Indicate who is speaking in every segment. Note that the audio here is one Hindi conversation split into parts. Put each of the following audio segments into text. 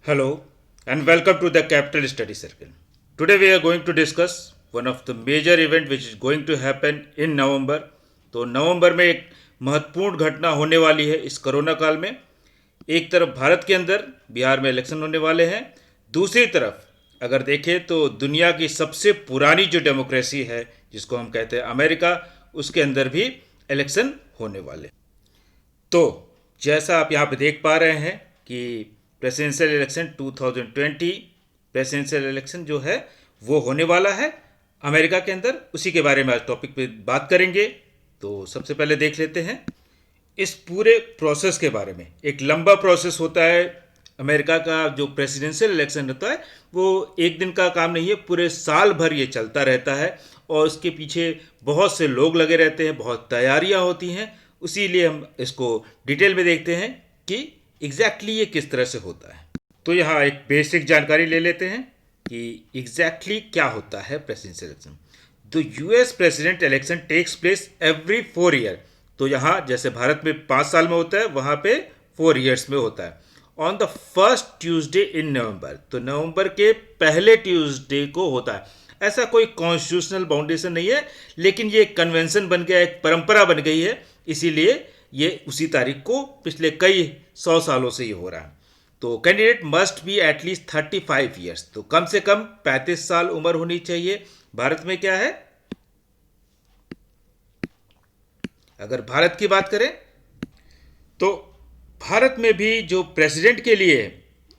Speaker 1: Hello and welcome to the Capital Study Circle. Today we are going to discuss one of the major event which is going to happen in November. तो नवंबर में एक महत्वपूर्ण घटना होने वाली है इस कोरोना काल में। एक तरफ भारत के अंदर बिहार में इलेक्शन होने वाले हैं, दूसरी तरफ अगर देखें तो दुनिया की सबसे पुरानी जो डेमोक्रेसी है जिसको हम कहते हैं अमेरिका, उसके अंदर भी इलेक्शन होने वाले। तो जैसा आप यहाँ पे देख पा रहे हैं कि प्रेसिडेंशियल इलेक्शन 2020 प्रेसिडेंशियल इलेक्शन जो है वो होने वाला है अमेरिका के अंदर। उसी के बारे में आज टॉपिक पे बात करेंगे। तो सबसे पहले देख लेते हैं इस पूरे प्रोसेस के बारे में। एक लंबा प्रोसेस होता है अमेरिका का। जो प्रेसिडेंशियल इलेक्शन होता है वो एक दिन का काम नहीं है, पूरे साल भर ये चलता रहता है और उसके पीछे बहुत से लोग लगे रहते हैं, बहुत तैयारियां होती हैं। उसीलिए हम इसको डिटेल में देखते हैं कि एग्जैक्टली ये किस तरह से होता है। तो यहाँ एक बेसिक जानकारी ले लेते हैं कि एग्जैक्टली क्या होता है presidential election. The US president election takes place every 4 year. तो यहाँ जैसे भारत में 5 साल में होता है, वहाँ पे 4 ईयर्स में होता है। ऑन द फर्स्ट ट्यूसडे इन नवंबर, तो नवंबर के पहले ट्यूसडे को होता है। ऐसा कोई कॉन्स्टिट्यूशनल बाउंडेशन नहीं है, लेकिन ये एक कन्वेंशन बन गया, एक परंपरा बन गई है, इसीलिए ये उसी तारीख को पिछले कई 100 सालों से ये हो रहा है। तो candidate must be at least 35 years, तो कम से कम 35 साल उम्र होनी चाहिए। भारत में क्या है, अगर भारत की बात करें तो भारत में भी जो प्रेसिडेंट के लिए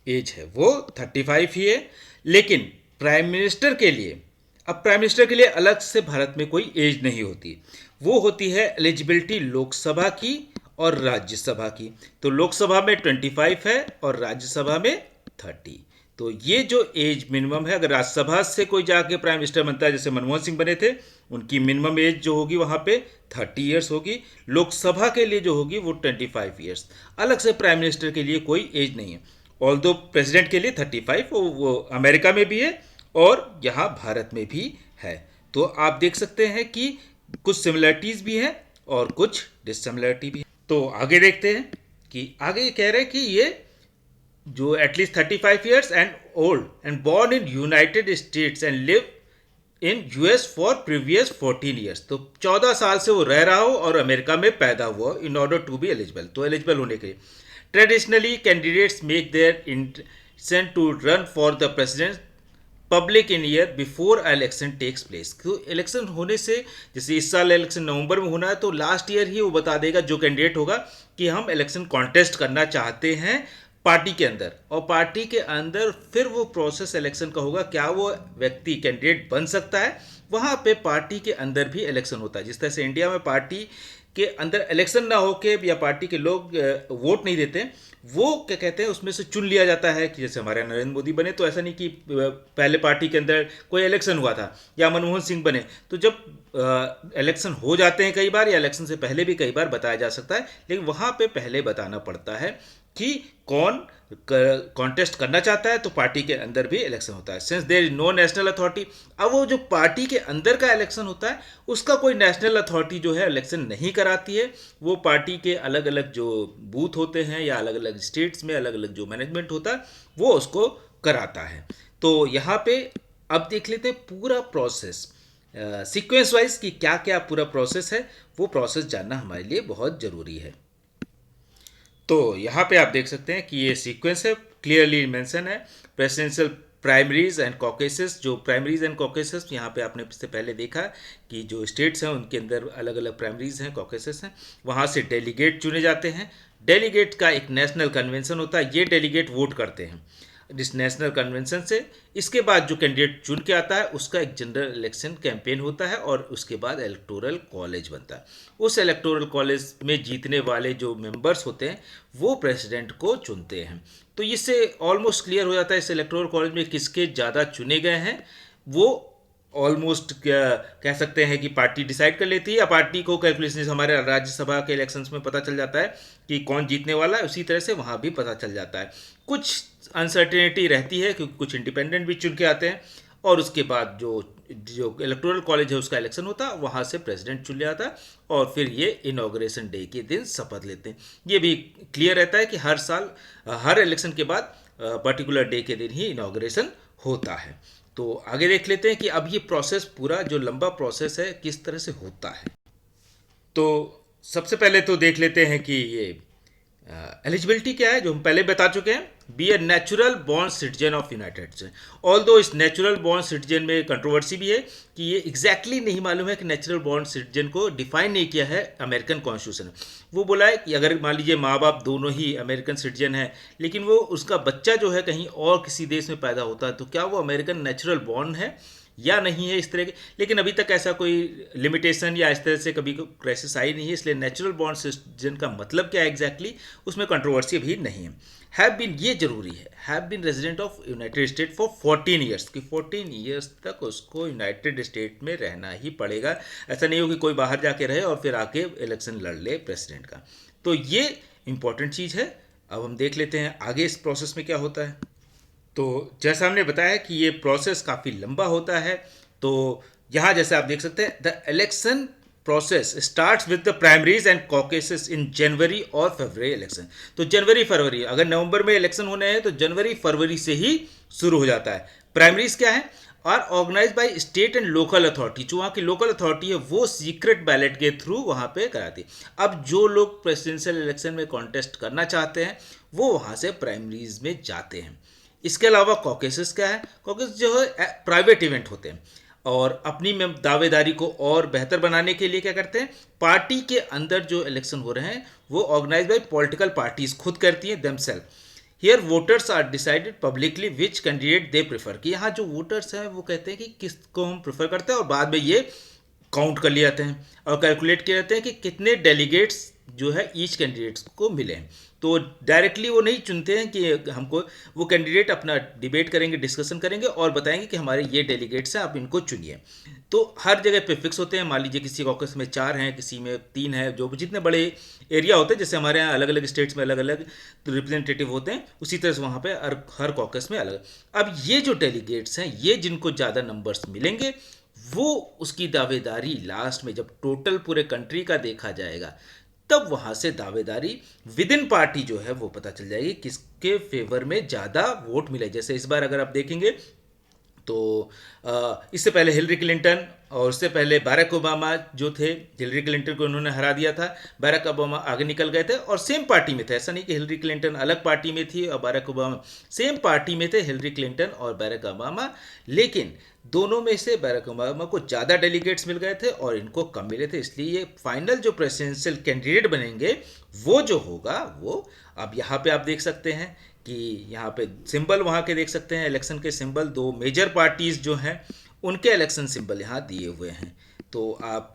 Speaker 1: एज है वो 35 ही है, लेकिन प्राइम मिनिस्टर के लिए, अब प्राइम मिनिस्टर के लिए अलग से भारत में कोई एज नहीं होती। वो होती है एलिजिबिलिटी लोकसभा की और राज्यसभा की। तो लोकसभा में 25 है और राज्यसभा में 30। तो ये जो एज मिनिमम है, अगर राज्यसभा से कोई जाके प्राइम मिनिस्टर बनता है, जैसे मनमोहन सिंह बने थे, उनकी मिनिमम एज जो होगी वहाँ पे 30 ईयर्स होगी। लोकसभा के लिए जो होगी वो 25 ईयर्स। अलग से प्राइम मिनिस्टर के लिए कोई एज नहीं है। ऑल्दो प्रेसिडेंट के लिए 35 वो अमेरिका में भी है और यहाँ भारत में भी है। तो आप देख सकते हैं कि कुछ सिमिलरिटीज़ भी हैं और कुछ डिससिमिलरिटी भी है। तो आगे देखते हैं कि आगे ये कह रहे हैं कि ये जो at least 35 years and old and born in United states and live in US for previous 14 years. तो 14 साल से वो रह रहा हो और अमेरिका में पैदा हुआ in order to be eligible. तो एलिजिबल होने के लिए traditionally candidates make their intention to run for the president public in year before election takes place. तो इलेक्शन होने से, जैसे इस साल इलेक्शन नवंबर में होना है, तो लास्ट ईयर ही वो बता देगा जो कैंडिडेट होगा कि हम इलेक्शन कॉन्टेस्ट करना चाहते हैं पार्टी के अंदर, और पार्टी के अंदर फिर वो प्रोसेस इलेक्शन का होगा। क्या वो व्यक्ति कैंडिडेट बन सकता है, वहाँ पे पार्टी के अंदर भी इलेक्शन होता है। जिस तरह से इंडिया में पार्टी के अंदर इलेक्शन ना होके या पार्टी के लोग वोट नहीं देते, वो क्या कहते हैं उसमें से चुन लिया जाता है। कि जैसे हमारे नरेंद्र मोदी बने, तो ऐसा नहीं कि पहले पार्टी के अंदर कोई इलेक्शन हुआ था, या मनमोहन सिंह बने। तो जब इलेक्शन हो जाते हैं कई बार, या इलेक्शन से पहले भी कई बार बताया जा सकता है, लेकिन वहाँ पे पहले बताना पड़ता है कि कौन कॉन्टेस्ट करना चाहता है, तो पार्टी के अंदर भी इलेक्शन होता है। Since there is no national authority, अब वो जो पार्टी के अंदर का इलेक्शन होता है उसका कोई नेशनल अथॉरिटी जो है इलेक्शन नहीं कराती है। वो पार्टी के अलग अलग जो बूथ होते हैं या अलग अलग स्टेट्स में अलग अलग जो मैनेजमेंट होता है वो उसको कराता है। तो यहाँ पे अब देख लेते हैं पूरा प्रोसेस सीक्वेंस वाइज कि क्या क्या पूरा प्रोसेस है। वो प्रोसेस जानना हमारे लिए बहुत ज़रूरी है। तो यहाँ पे आप देख सकते हैं कि ये सीक्वेंस है, क्लियरली मेंशन है। प्रेसिडेंशियल प्राइमरीज एंड कॉकेसेस, जो प्राइमरीज एंड कॉकेसेस यहाँ पे आपने इससे पहले देखा कि जो स्टेट्स हैं उनके अंदर अलग अलग प्राइमरीज हैं, कॉकेसेस हैं। वहाँ से डेलीगेट चुने जाते हैं। डेलीगेट का एक नेशनल कन्वेंशन होता है, ये डेलीगेट वोट करते हैं इस नेशनल कन्वेंशन से। इसके बाद जो कैंडिडेट चुन के आता है उसका एक जनरल इलेक्शन कैंपेन होता है और उसके बाद इलेक्टोरल कॉलेज बनता है। उस इलेक्टोरल कॉलेज में जीतने वाले जो मेंबर्स होते हैं वो प्रेसिडेंट को चुनते हैं। तो इससे ऑलमोस्ट क्लियर हो जाता है इस इलेक्टोरल कॉलेज में किसके ज़्यादा चुने गए हैं। वो ऑलमोस्ट कह सकते हैं कि पार्टी डिसाइड कर लेती है, या पार्टी को कैलकुलेशन हमारे राज्यसभा के इलेक्शंस में पता चल जाता है कि कौन जीतने वाला है, उसी तरह से वहाँ भी पता चल जाता है। कुछ अनसर्टेनिटी रहती है क्योंकि कुछ इंडिपेंडेंट भी चुन के आते हैं, और उसके बाद जो जो इलेक्टोरल कॉलेज है उसका इलेक्शन होता है, वहाँ से प्रेसिडेंट चुन लिया जाता है और फिर ये इनॉग्रेशन डे के दिन शपथ लेते हैं। ये भी क्लियर रहता है कि हर साल हर इलेक्शन के बाद पर्टिकुलर डे के दिन ही इनॉग्रेशन होता है। तो आगे देख लेते हैं कि अब ये प्रोसेस पूरा जो लंबा प्रोसेस है किस तरह से होता है। तो सबसे पहले तो देख लेते हैं कि ये एलिजिबिलिटी क्या है, जो हम पहले बता चुके हैं। Be a natural born citizen of United States. Although इस नेचुरल बॉर्न सिटीजन में कंट्रोवर्सी भी है कि ये एग्जैक्टली नहीं मालूम है कि नेचुरल बॉर्न सिटीजन को डिफाइन नहीं किया है अमेरिकन कॉन्स्टिट्यूशन। वो बोला है कि अगर मान लीजिए माँ बाप दोनों ही अमेरिकन सिटीजन है, लेकिन वो उसका बच्चा जो है कहीं और किसी देश में पैदा होता है, तो क्या वो अमेरिकन नेचुरल बॉर्न है या नहीं है, इस तरह के। लेकिन अभी तक ऐसा कोई लिमिटेशन या इस तरह से कभी क्राइसिस आई नहीं है, इसलिए नेचुरल बॉर्न सिटीजन का मतलब क्या है एग्जैक्टली, उसमें कंट्रोवर्सी भी नहीं है। हैव बीन, ये जरूरी है, have been resident of United State for 14 years, कि 14 ईयर्स तक उसको यूनाइटेड स्टेट में रहना ही पड़ेगा। ऐसा नहीं हो कि कोई बाहर जाके रहे और फिर आके इलेक्शन लड़ ले प्रेसिडेंट का। तो ये इंपॉर्टेंट चीज़ है। अब हम देख लेते हैं आगे इस प्रोसेस में क्या होता है। तो जैसा हमने बताया कि ये प्रोसेस काफ़ी लंबा होता है। तो यहाँ जैसे आप देख सकते हैं, the election process starts with the primaries and caucuses in January और फरवरी इलेक्शन। तो जनवरी फरवरी, अगर नवंबर में इलेक्शन होने हैं तो जनवरी फरवरी से ही शुरू हो जाता है। प्राइमरीज क्या है, are organise by state and local authority. जो वहाँ की लोकल अथॉरिटी है वो सीक्रेट बैलेट के थ्रू वहाँ पे कराती है। अब जो लोग प्रेसिडेंशियल इलेक्शन में कॉन्टेस्ट करना चाहते हैं वो वहाँ से प्राइमरीज में जाते हैं। इसके अलावा कॉकेसेस क्या है, कॉकेस जो है प्राइवेट इवेंट होते हैं, और अपनी दावेदारी को और बेहतर बनाने के लिए क्या करते हैं, पार्टी के अंदर जो इलेक्शन हो रहे हैं वो ऑर्गेनाइज बाय पॉलिटिकल पार्टीज खुद करती हैं themselves. Here voters are decided publicly which candidate they prefer, कि यहाँ जो वोटर्स हैं वो कहते हैं कि किसको हम प्रेफर करते हैं, और बाद में ये काउंट कर लिए जाते हैं और कैलकुलेट किए जाते हैं कि कितने डेलीगेट्स जो है ईच कैंडिडेट्स को मिले हैं। तो डायरेक्टली वो नहीं चुनते हैं कि हमको, वो कैंडिडेट अपना डिबेट करेंगे, डिस्कशन करेंगे और बताएंगे कि हमारे ये डेलीगेट्स हैं, आप इनको चुनिए। तो हर जगह पे फिक्स होते हैं। मान लीजिए किसी कॉकस में 4 हैं, किसी में 3 है, जो जितने बड़े एरिया होते हैं, जैसे हमारे यहाँ अलग अलग स्टेट्स में अलग अलग रिप्रेजेंटेटिव होते हैं, उसी तरह से वहाँ पे हर कॉकस में अलग। अब ये जो डेलीगेट्स हैं, ये जिनको ज़्यादा नंबर्स मिलेंगे वो उसकी दावेदारी लास्ट में जब टोटल पूरे कंट्री का देखा जाएगा तब वहां से दावेदारी विद इन पार्टी जो है वो पता चल जाएगी किसके फेवर में ज़्यादा वोट मिले। जैसे इस बार अगर आप देखेंगे तो इससे पहले हिलरी क्लिंटन और उससे पहले बैरक ओबामा जो थे, हिलरी क्लिंटन को उन्होंने हरा दिया था, बैरक ओबामा आगे निकल गए थे और सेम पार्टी में थे। ऐसा नहीं कि हिलरी क्लिंटन अलग पार्टी में थी और बैरक ओबामा, सेम पार्टी में थे हिलरी क्लिंटन और बैरक ओबामा, लेकिन दोनों में से बैरक ओबामा को ज़्यादा डेलीगेट्स मिल गए थे और इनको कम मिले थे। इसलिए ये फाइनल जो प्रेसिडेंशियल कैंडिडेट बनेंगे वो जो होगा वो, अब यहाँ पे आप देख सकते हैं कि यहाँ पे सिंबल वहाँ के देख सकते हैं, इलेक्शन के सिंबल, दो मेजर पार्टीज जो हैं उनके इलेक्शन सिंबल यहाँ दिए हुए हैं। तो आप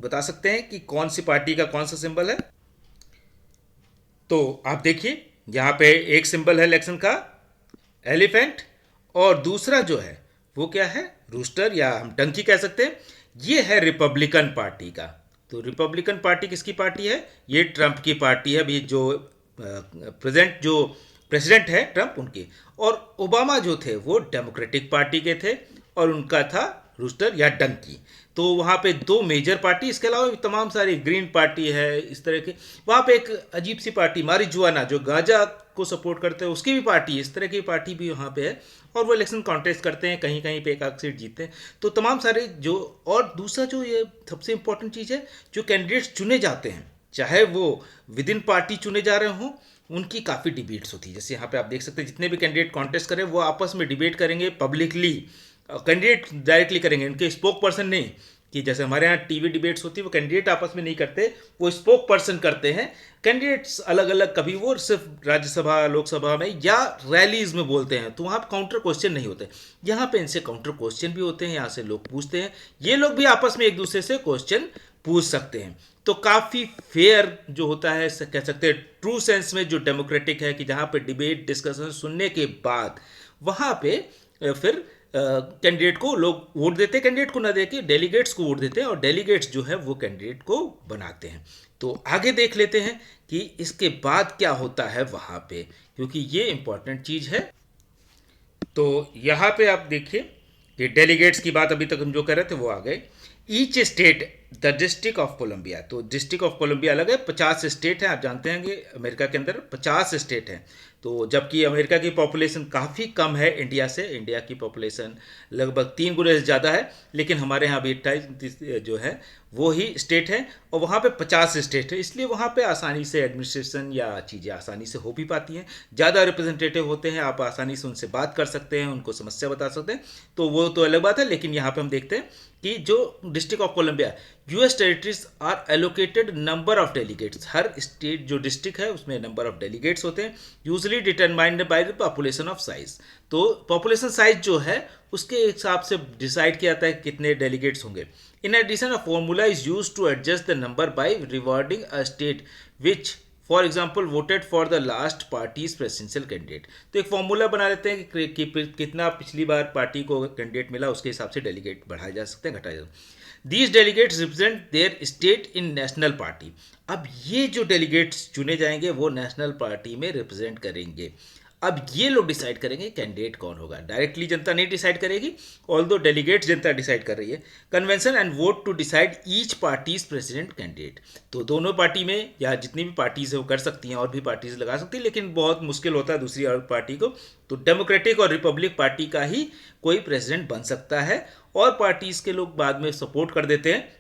Speaker 1: बता सकते हैं कि कौन सी पार्टी का कौन सा सिंबल है। तो आप देखिए यहाँ पे एक सिंबल है इलेक्शन का एलिफेंट, और दूसरा जो है वो क्या है, रूस्टर या हम डंकी कह सकते हैं। ये है रिपब्लिकन पार्टी का। तो रिपब्लिकन पार्टी किसकी पार्टी है, ये ट्रंप की पार्टी है, अभी जो प्रेसिडेंट है ट्रंप उनकी। और ओबामा जो थे वो डेमोक्रेटिक पार्टी के थे और उनका था रूस्टर या डंकी। तो वहाँ पे दो मेजर पार्टी, इसके अलावा तमाम सारी ग्रीन पार्टी है, इस तरह के। वहाँ पे एक अजीब सी पार्टी मारिजुआना जो गांजा को सपोर्ट करते हैं उसकी भी पार्टी, इस तरह की पार्टी भी वहाँ पे है, और वो इलेक्शन कॉन्टेस्ट करते हैं, कहीं कहीं पे एक आध सीट जीतते हैं। तो तमाम सारे जो, और दूसरा जो ये सबसे इंपॉर्टेंट चीज़ है, जो कैंडिडेट्स चुने जाते हैं चाहे वो विद इन पार्टी चुने जा रहे हों, उनकी काफ़ी डिबेट्स होती है। जैसे यहाँ पे आप देख सकते हैं जितने भी कैंडिडेट कॉन्टेस्ट करें वो आपस में डिबेट करेंगे पब्लिकली, कैंडिडेट डायरेक्टली करेंगे, उनके स्पोक पर्सन नहीं, कि जैसे हमारे यहाँ टीवी डिबेट्स होती है वो कैंडिडेट आपस में नहीं करते, वो स्पोक पर्सन करते हैं। कैंडिडेट्स अलग अलग, कभी वो सिर्फ राज्यसभा लोकसभा में या रैलीज में बोलते हैं, तो वहाँ पर काउंटर क्वेश्चन नहीं होते। यहाँ पे इनसे काउंटर क्वेश्चन भी होते हैं, यहाँ से लोग पूछते हैं, ये लोग भी आपस में एक दूसरे से क्वेश्चन पूछ सकते हैं। तो काफ़ी फेयर जो होता है, कह सकते हैं ट्रू सेंस में जो डेमोक्रेटिक है, कि जहाँ पे डिबेट डिस्कशन सुनने के बाद वहाँ पे फिर कैंडिडेट को लोग वोट देते हैं, कैंडिडेट को ना देके डेलीगेट्स को वोट देते हैं, और डेलीगेट्स जो है वो कैंडिडेट को बनाते हैं। तो आगे देख लेते हैं कि इसके बाद क्या होता है वहाँ पे, क्योंकि ये इंपॉर्टेंट चीज़ है। तो यहाँ पे आप देखिए कि डेलीगेट्स की बात अभी तक हम जो कर रहे थे वो आ गए। Each state the district of Columbia. तो डिस्ट्रिक्ट ऑफ कोलंबिया अलग है, 50 स्टेट हैं, आप जानते हैं कि अमेरिका के अंदर 50 स्टेट हैं। तो जबकि अमेरिका की पॉपुलेशन काफ़ी कम है इंडिया से, इंडिया की पॉपुलेशन लगभग 3 गुना से ज़्यादा है, लेकिन हमारे यहाँ भी 28 जो है वो ही स्टेट है, और वहाँ पे 50 स्टेट है, इसलिए वहाँ पे आसानी से एडमिनिस्ट्रेशन या चीज़ें आसानी से हो भी पाती हैं। ज़्यादा रिप्रेजेंटेटिव होते हैं, आप आसानी से उनसे बात कर सकते हैं, उनको समस्या बता सकते हैं, तो वो तो अलग बात है। लेकिन यहाँ पे हम देखते हैं कि जो district of Columbia, US territories are allocated number of delegates. हर स्टेट जो डिस्ट्रिक्ट है उसमें नंबर ऑफ डेलीगेट्स होते हैं, usually determined by the population of size. तो पॉपुलेशन साइज जो है उसके हिसाब से डिसाइड किया जाता है कितने डेलीगेट्स होंगे। In addition a formula is use to adjust the number by rewarding a state which for example voted for the last parties presidential candidate. तो एक फॉर्मूला बना लेते हैं कि कितना पिछली बार पार्टी को कैंडिडेट मिला, उसके हिसाब से डेलीगेट बढ़ाए जा सकते हैं, घटाए जा सकते हैं। These delegates represent there state in national party. अब ये जो डेलीगेट्स चुने जाएंगे वो नेशनल पार्टी में रिप्रेजेंट करेंगे। अब ये लोग डिसाइड करेंगे कैंडिडेट कौन होगा, डायरेक्टली जनता नहीं डिसाइड करेगी, ऑल्दो डेलीगेट्स जनता डिसाइड कर रही है। Convention and vote to decide each parties president candidate. तो दोनों पार्टी में या जितनी भी पार्टीज है वो कर सकती हैं, और भी पार्टीज लगा सकती है, लेकिन बहुत मुश्किल होता है दूसरी और पार्टी को। तो डेमोक्रेटिक और रिपब्लिक पार्टी का ही कोई प्रेसिडेंट बन सकता है, और पार्टीज के लोग बाद में सपोर्ट कर देते हैं।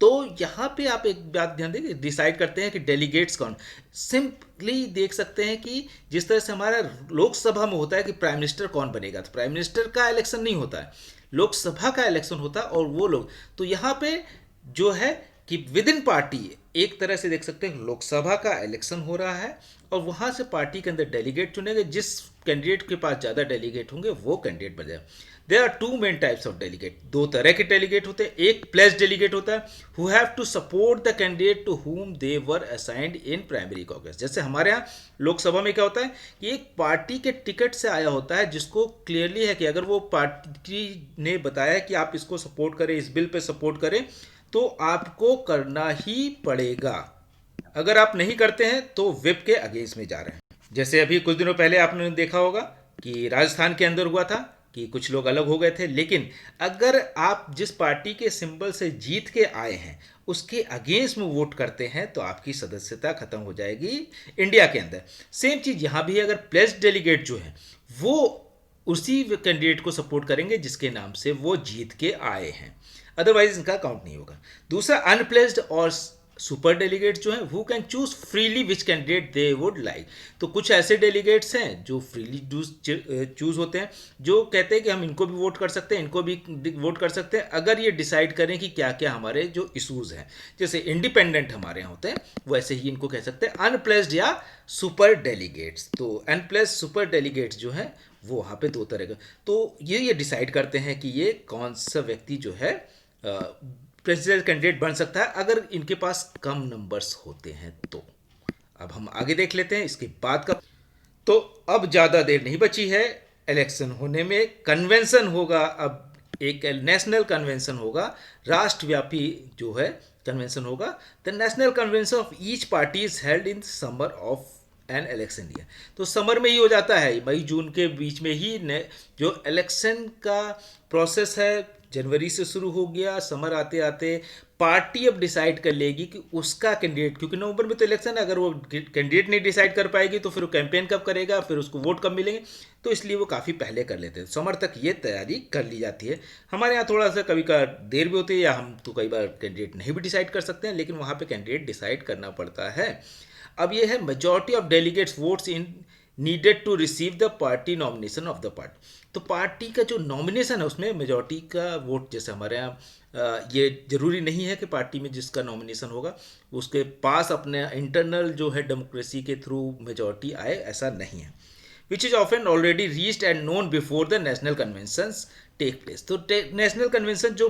Speaker 1: तो यहाँ पे आप एक बात ध्यान दें, डिसाइड करते हैं कि डेलीगेट्स कौन। सिंपली देख सकते हैं कि जिस तरह से हमारा लोकसभा में होता है कि प्राइम मिनिस्टर कौन बनेगा, तो प्राइम मिनिस्टर का इलेक्शन नहीं होता है, लोकसभा का इलेक्शन होता है, और वो लोग तो यहाँ पे जो है कि विद इन पार्टी एक तरह से देख सकते हैं लोकसभा का इलेक्शन हो रहा है, और वहाँ से पार्टी के अंदर डेलीगेट चुनेंगे, जिस कैंडिडेट के पास ज़्यादा डेलीगेट होंगे वो कैंडिडेट बन जाएगा। There are two main types of delegate, दो तरह के डेलीगेट होते हैं। एक प्लेस डेलीगेट होता है who have to support the candidate to whom they were assigned in primary caucus. जैसे हमारे यहाँ लोकसभा में क्या होता है कि एक पार्टी के टिकट से आया होता है, जिसको क्लियरली है कि अगर वो पार्टी ने बताया कि आप इसको सपोर्ट करें, इस बिल पे सपोर्ट करें, तो आपको करना ही पड़ेगा। अगर आप नहीं करते हैं तो विप के अगेंस्ट में जा रहे हैं। जैसे अभी कुछ दिनों पहले आपने देखा होगा कि राजस्थान के अंदर हुआ था कि कुछ लोग अलग हो गए थे, लेकिन अगर आप जिस पार्टी के सिंबल से जीत के आए हैं उसके अगेंस्ट में वोट करते हैं तो आपकी सदस्यता खत्म हो जाएगी इंडिया के अंदर। सेम चीज़ यहाँ भी, अगर प्लेस्ड डेलीगेट जो है वो उसी कैंडिडेट को सपोर्ट करेंगे जिसके नाम से वो जीत के आए हैं, अदरवाइज इनका काउंट नहीं होगा। दूसरा अनप्लेस्ड और सुपर डेलीगेट्स जो हैं who can choose freely which candidate they would like. तो कुछ ऐसे डेलीगेट्स हैं जो फ्रीली चूज होते हैं, जो कहते हैं कि हम इनको भी वोट कर सकते हैं, इनको भी वोट कर सकते हैं, अगर ये डिसाइड करें कि क्या क्या हमारे जो इशूज़ हैं। जैसे इंडिपेंडेंट हमारे यहाँ होते हैं वैसे ही इनको कह सकते हैं अनप्लेस्ड या सुपर डेलीगेट्स। तो अनप्लेस्ड सुपर डेलीगेट्स जो हैं वो वहाँ पे दो तरह का, तो ये डिसाइड करते हैं कि ये कौन सा व्यक्ति जो है प्रेसिडेंट कैंडिडेट बन सकता है अगर इनके पास कम नंबर्स होते हैं। तो अब हम आगे देख लेते हैं इसके बाद का। तो अब ज़्यादा देर नहीं बची है इलेक्शन होने में, कन्वेंशन होगा, अब एक नेशनल कन्वेंशन होगा, राष्ट्रव्यापी जो है कन्वेंशन होगा। The national convention of each party is held in summer of an election year. तो समर में ही हो जाता है, मई जून के बीच में ही जो इलेक्शन का प्रोसेस है जनवरी से शुरू हो गया, समर आते आते पार्टी अब डिसाइड कर लेगी कि उसका कैंडिडेट, क्योंकि नवंबर में तो इलेक्शन है, अगर वो कैंडिडेट नहीं डिसाइड कर पाएगी तो फिर वो कैंपेन कब करेगा, फिर उसको वोट कब मिलेंगे, तो इसलिए वो काफ़ी पहले कर लेते हैं। समर तक ये तैयारी कर ली जाती है। हमारे यहाँ थोड़ा सा कभी का देर भी होती है, या हम तो कई बार कैंडिडेट नहीं भी डिसाइड कर सकते हैं, लेकिन वहाँ पर कैंडिडेट डिसाइड करना पड़ता है। अब ये है majority of delegates votes in needed to receive the party nomination of the party. तो पार्टी का जो नॉमिनेशन है उसमें मेजॉरिटी का वोट, जैसे हमारे यहाँ ये जरूरी नहीं है कि पार्टी में जिसका नॉमिनेशन होगा उसके पास अपने इंटरनल जो है डेमोक्रेसी के थ्रू मेजॉरिटी आए, ऐसा नहीं है। Which is often already reached and known before the national conventions take place. तो नेशनल कन्वेंशन जो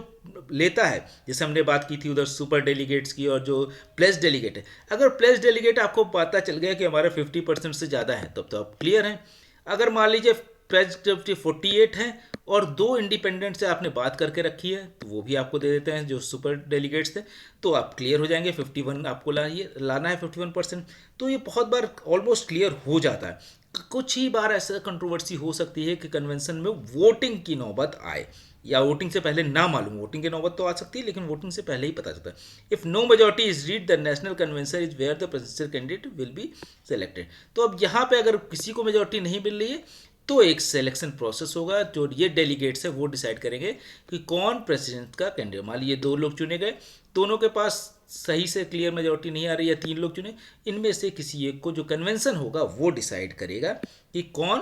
Speaker 1: लेता है, जैसे हमने बात की थी उधर सुपर डेलीगेट्स की, और जो प्लेस डेलीगेट है, अगर प्लेस डेलीगेट आपको पता चल गया कि हमारा 50% से ज़्यादा है तब तो आप क्लियर हैं। अगर मान लीजिए प्लेस 48 हैं और 2 इंडिपेंडेंट से आपने बात करके रखी है तो वो भी आपको दे देते हैं जो सुपर डेलीगेट्स थे, तो आप क्लियर हो जाएंगे। 51 आपको लाना है 51%, तो ये बहुत बार ऑलमोस्ट क्लियर हो जाता है। कुछ ही बार ऐसा कंट्रोवर्सी हो सकती है कि कन्वेंशन में वोटिंग की नौबत आए, या वोटिंग से पहले ना मालूम, वोटिंग की नौबत तो आ सकती है लेकिन वोटिंग से पहले ही पता चलता है। If no majority is reached the national convention is where the presidential candidate will be selected. तो अब यहाँ पे अगर किसी को मेजोरिटी नहीं मिल रही है तो एक सिलेक्शन प्रोसेस होगा, जो ये डेलीगेट्स है वो डिसाइड करेंगे कि कौन प्रेसिडेंट का कैंडिडेट। मान लीजिए 2 लोग चुने गए, दोनों के पास सही से क्लियर मेजोरिटी नहीं आ रही है, 3 लोग चुने, इनमें से किसी एक को, जो कन्वेंशन होगा वो डिसाइड करेगा कि कौन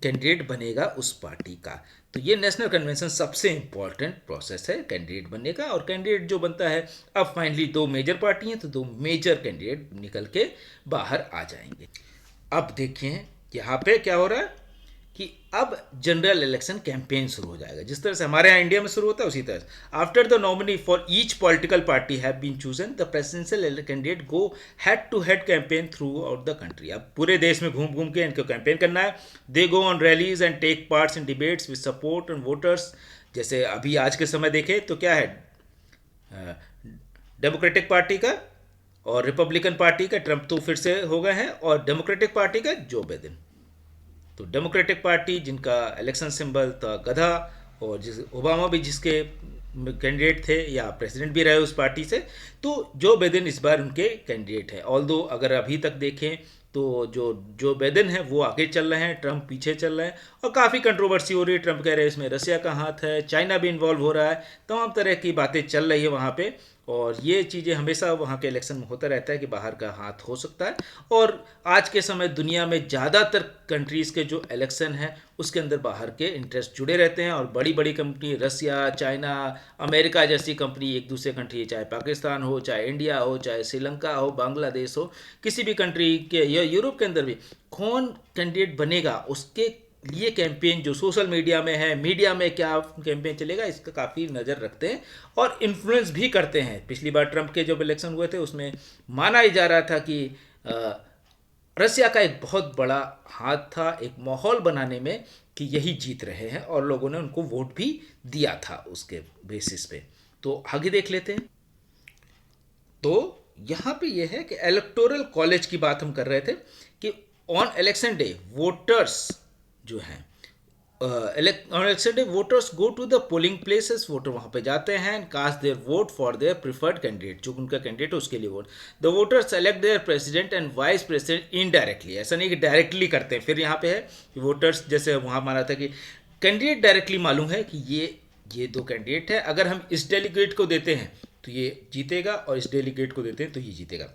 Speaker 1: कैंडिडेट बनेगा उस पार्टी का। तो ये नेशनल कन्वेंशन सबसे इंपॉर्टेंट प्रोसेस है कैंडिडेट बनने का। और कैंडिडेट जो बनता है, अब फाइनली 2 मेजर पार्टी हैं तो 2 मेजर कैंडिडेट निकल के बाहर आ जाएंगे। अब देखिए यहाँ पे क्या हो रहा है कि अब जनरल इलेक्शन कैंपेन शुरू हो जाएगा, जिस तरह से हमारे यहाँ इंडिया में शुरू होता है उसी तरह से। After the nominee for each political party have been chosen, the presidential candidate go head to head campaign throughout the country. अब पूरे देश में घूम घूम के इनको कैंपेन करना है। They go on rallies and take parts in debates with support and voters. जैसे अभी आज के समय देखें तो क्या है, डेमोक्रेटिक पार्टी का और रिपब्लिकन पार्टी का ट्रंप तो फिर से हो गए हैं, और डेमोक्रेटिक पार्टी का जो बाइडेन। तो डेमोक्रेटिक पार्टी जिनका इलेक्शन सिंबल था गधा, और जिस ओबामा भी जिसके कैंडिडेट थे या प्रेसिडेंट भी रहे उस पार्टी से, तो जो बाइडेन इस बार उनके कैंडिडेट है। ऑल्दो अगर अभी तक देखें तो जो बाइडेन है वो आगे चल रहे हैं, ट्रंप पीछे चल रहे हैं, और काफ़ी कंट्रोवर्सी हो रही है। ट्रंप कह रहे हैं इसमें रसिया का हाथ है, चाइना भी इन्वॉल्व हो रहा है, तमाम तरह की बातें चल रही है वहाँ पे। और ये चीज़ें हमेशा वहाँ के इलेक्शन में होता रहता है कि बाहर का हाथ हो सकता है। और आज के समय दुनिया में ज़्यादातर कंट्रीज़ के जो इलेक्शन है उसके अंदर बाहर के इंटरेस्ट जुड़े रहते हैं, और बड़ी बड़ी कंपनी, रसिया, चाइना, अमेरिका जैसी कंपनी एक दूसरे कंट्री, चाहे पाकिस्तान हो, चाहे इंडिया हो, चाहे श्रीलंका हो, बांग्लादेश हो, किसी भी कंट्री के या यूरोप के अंदर भी कौन कैंडिडेट बनेगा उसके लिए कैंपेन जो सोशल मीडिया में है, मीडिया में क्या कैंपेन चलेगा, इसका काफ़ी नज़र रखते हैं और इन्फ्लुएंस भी करते हैं। पिछली बार ट्रंप के जब इलेक्शन हुए थे उसमें माना ही जा रहा था कि रसिया का एक बहुत बड़ा हाथ था एक माहौल बनाने में कि यही जीत रहे हैं, और लोगों ने उनको वोट भी दिया था उसके बेसिस पे। तो आगे देख लेते हैं। तो यहाँ पे ये है कि इलेक्टोरल कॉलेज की बात हम कर रहे थे कि ऑन इलेक्शन डे वोटर्स जो हैं, on election day voters go to the polling places, voter वहाँ पे जाते हैं and cast their vote for their preferred candidate, जो उनका कैंडिडेट है उसके लिए vote. The voters select their president and vice president indirectly, ऐसा नहीं कि डायरेक्टली करते हैं। फिर यहाँ पे है कि वोटर्स, जैसे वहाँ माना था कि कैंडिडेट डायरेक्टली मालूम है कि ये 2 कैंडिडेट है, अगर हम इस डेलीगेट को देते हैं तो ये जीतेगा, और इस डेलीगेट को देते हैं तो ये जीतेगा।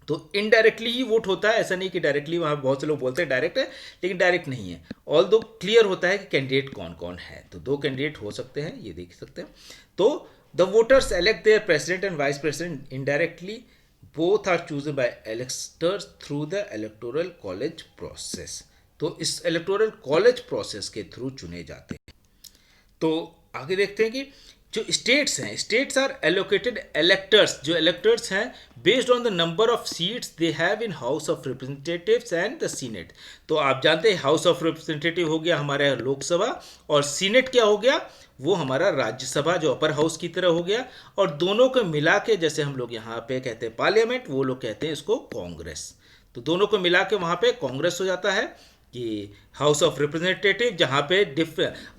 Speaker 1: तो इनडायरेक्टली ही वोट होता है, ऐसा नहीं कि डायरेक्टली। वहाँ बहुत से लोग बोलते हैं डायरेक्ट है, लेकिन डायरेक्ट नहीं है। ऑल दो क्लियर होता है कि कैंडिडेट कौन कौन है, तो 2 कैंडिडेट हो सकते हैं, ये देख सकते हैं। तो the voters elect their president and vice president indirectly, both are chosen by electors through the electoral college process. तो इस इलेक्टोरल कॉलेज प्रोसेस के थ्रू चुने जाते हैं। तो आगे देखते हैं कि जो स्टेट्स हैं, स्टेट्स आर एलोकेटेड इलेक्टर्स, जो इलेक्टर्स हैं based on the number of seats they have in house of representatives and the senate. तो आप जानते हैं हाउस ऑफ रिप्रेजेंटेटिव हो गया हमारा लोकसभा, और सीनेट क्या हो गया, वो हमारा राज्यसभा जो अपर हाउस की तरह हो गया। और दोनों को मिला के, जैसे हम लोग यहाँ पे कहते हैं पार्लियामेंट, वो लोग कहते हैं इसको कांग्रेस। तो दोनों को मिला के वहाँ पे कांग्रेस हो जाता है कि हाउस ऑफ रिप्रेजेंटेटिव, जहाँ पे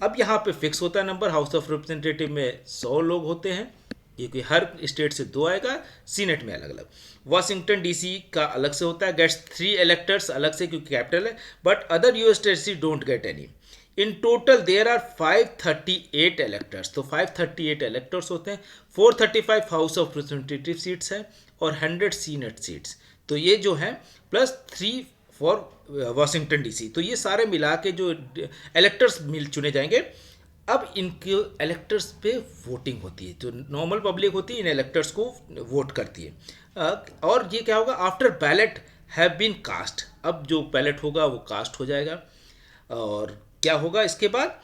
Speaker 1: अब यहाँ पे फिक्स होता है नंबर। हाउस ऑफ रिप्रेजेंटेटिव में 100 लोग होते हैं, क्योंकि हर स्टेट से 2 आएगा, सीनेट में अलग अलग। वाशिंगटन डीसी का अलग से होता है, गेट्स 3 इलेक्टर्स अलग से क्योंकि कैपिटल है, but other US states don't get any. In total there are 538 electors, तो 538 इलेक्टर्स होते हैं। 435 हाउस ऑफ रिप्रेजेंटेटिव सीट्स हैं और 100 सीनेट सीट्स। तो ये जो है प्लस 3 फॉर वाशिंगटन डीसी, तो ये सारे मिला के जो इलेक्टर्स मिल चुने जाएंगे। अब इनके इलेक्टर्स पे वोटिंग होती है, जो नॉर्मल पब्लिक होती है इन इलेक्टर्स को वोट करती है। और ये क्या होगा, after ballot have been cast, अब जो बैलेट होगा वो कास्ट हो जाएगा। और क्या होगा इसके बाद,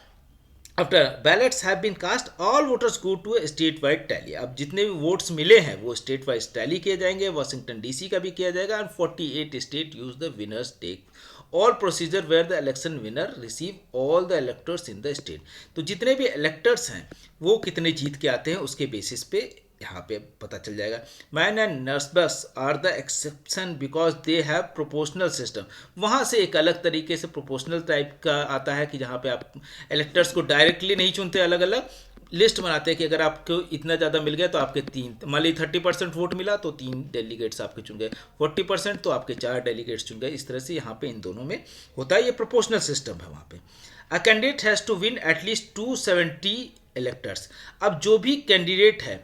Speaker 1: after ballots have been cast all voters go to state wide tally. अब जितने भी वोट्स मिले हैं वो स्टेट वाइज टैली किए जाएंगे, वाशिंगटन डीसी का भी किया जाएगा। And 48 state use the winners take all procedure where the election winner receive all the electors in the state. तो जितने भी इलेक्टर्स हैं वो कितने जीत के आते हैं उसके बेसिस पे यहाँ पे पता चल जाएगा। मैन एंड नर्सबस are the exception because they have proportional system. वहाँ से एक अलग तरीके से प्रोपोर्शनल टाइप का आता है कि जहाँ पे आप इलेक्टर्स को डायरेक्टली नहीं चुनते, अलग अलग लिस्ट बनाते हैं कि अगर आपको इतना ज़्यादा मिल गया तो आपके तीन, मान ली 30% वोट मिला तो 3 डेलीगेट्स आपके चुन गए, 40% तो आपके 4 डेलीगेट्स चुन गए। इस तरह से यहाँ पे इन दोनों में होता है, ये प्रोपोर्शनल सिस्टम है वहाँ पे। A candidate has to win at least 270 electors. अब जो भी कैंडिडेट है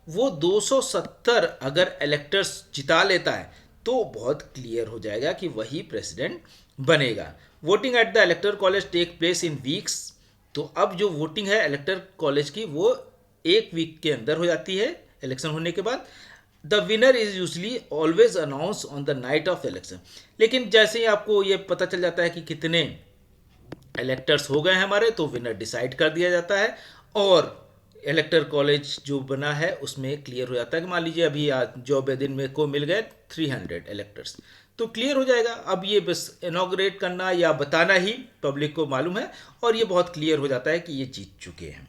Speaker 1: वो 270 अगर इलेक्टर्स जिता लेता है तो बहुत क्लियर हो जाएगा कि वही प्रेसिडेंट बनेगा। Voting at the elector college take place in weeks. तो अब जो वोटिंग है इलेक्टर कॉलेज की वो एक वीक के अंदर हो जाती है इलेक्शन होने के बाद। The winner is usually always announce on the night of election. लेकिन जैसे ही आपको ये पता चल जाता है कि कितने इलेक्टर्स हो गए हैं हमारे, तो विनर डिसाइड कर दिया जाता है और इलेक्टर कॉलेज जो बना है उसमें क्लियर हो जाता है कि मान लीजिए अभी आज जो दिन में को मिल गए 300 इलेक्टर्स, तो क्लियर हो जाएगा। अब ये बस इनॉग्रेट करना या बताना ही पब्लिक को मालूम है और ये बहुत क्लियर हो जाता है कि ये जीत चुके हैं।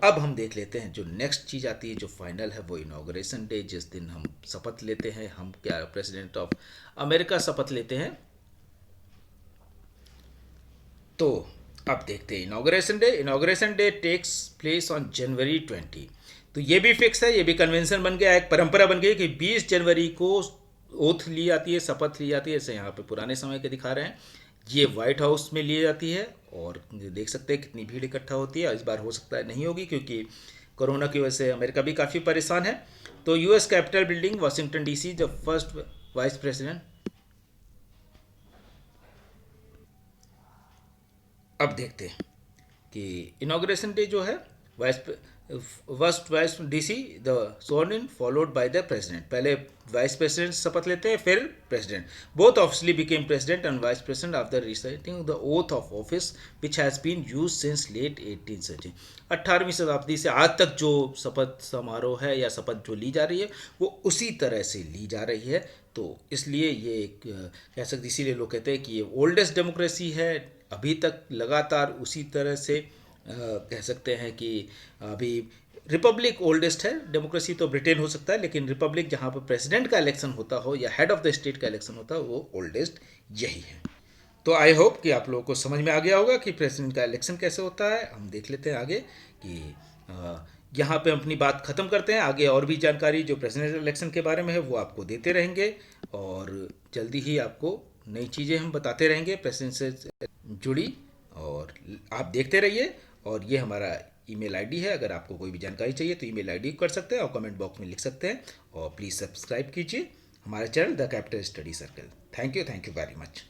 Speaker 1: अब हम देख लेते हैं जो नेक्स्ट चीज़ आती है, जो फाइनल है, वो इनॉग्रेशन डे, जिस दिन हम शपथ लेते हैं। हम क्या प्रेसिडेंट ऑफ अमेरिका शपथ लेते हैं। तो अब देखते हैं inauguration day. Inauguration day takes place on January 20। तो ये भी फिक्स है, ये भी कन्वेंशन बन गया, एक परंपरा बन गई कि 20 जनवरी को ओथ ली जाती है, शपथ ली जाती है। ऐसे यहाँ पे पुराने समय के दिखा रहे हैं, ये व्हाइट हाउस में ली जाती है और देख सकते हैं कितनी भीड़ इकट्ठा होती है। इस बार हो सकता है नहीं होगी क्योंकि कोरोना की वजह से अमेरिका भी काफ़ी परेशान है। तो US Capitol building, Washington DC, the first vice president. अब देखते हैं कि इनॉग्रेशन डे जो है, first vice DC the sworn in followed by the president. पहले वाइस प्रेसिडेंट शपथ लेते हैं, फिर president. Both officially became president and vice president after reciting the oath of office which has been use since late 18th 18वीं शताब्दी से आज तक जो शपथ समारोह है या शपथ जो ली जा रही है वो उसी तरह से ली जा रही है। तो इसलिए ये एक कह सकते, इसीलिए लोग कहते हैं कि ये ओल्डेस्ट डेमोक्रेसी है, अभी तक लगातार उसी तरह से कह सकते हैं कि अभी रिपब्लिक ओल्डेस्ट है। डेमोक्रेसी तो ब्रिटेन हो सकता है, लेकिन रिपब्लिक जहाँ पर प्रेसिडेंट का इलेक्शन होता हो या हेड ऑफ द स्टेट का इलेक्शन होता हो वो ओल्डेस्ट यही है। तो आई होप कि आप लोगों को समझ में आ गया होगा कि प्रेसिडेंट का इलेक्शन कैसे होता है। हम देख लेते हैं आगे कि यहाँ पे अपनी बात ख़त्म करते हैं। आगे और भी जानकारी जो प्रेसिडेंट इलेक्शन के बारे में है वो आपको देते रहेंगे और जल्दी ही आपको नई चीज़ें हम बताते रहेंगे प्रेसिडेंट से जुड़ी, और आप देखते रहिए। और ये हमारा ईमेल आईडी है, अगर आपको कोई भी जानकारी चाहिए तो ईमेल आईडी कर सकते हैं और कमेंट बॉक्स में लिख सकते हैं। और प्लीज़ सब्सक्राइब कीजिए हमारे channel the capital study circle. Thank you very much.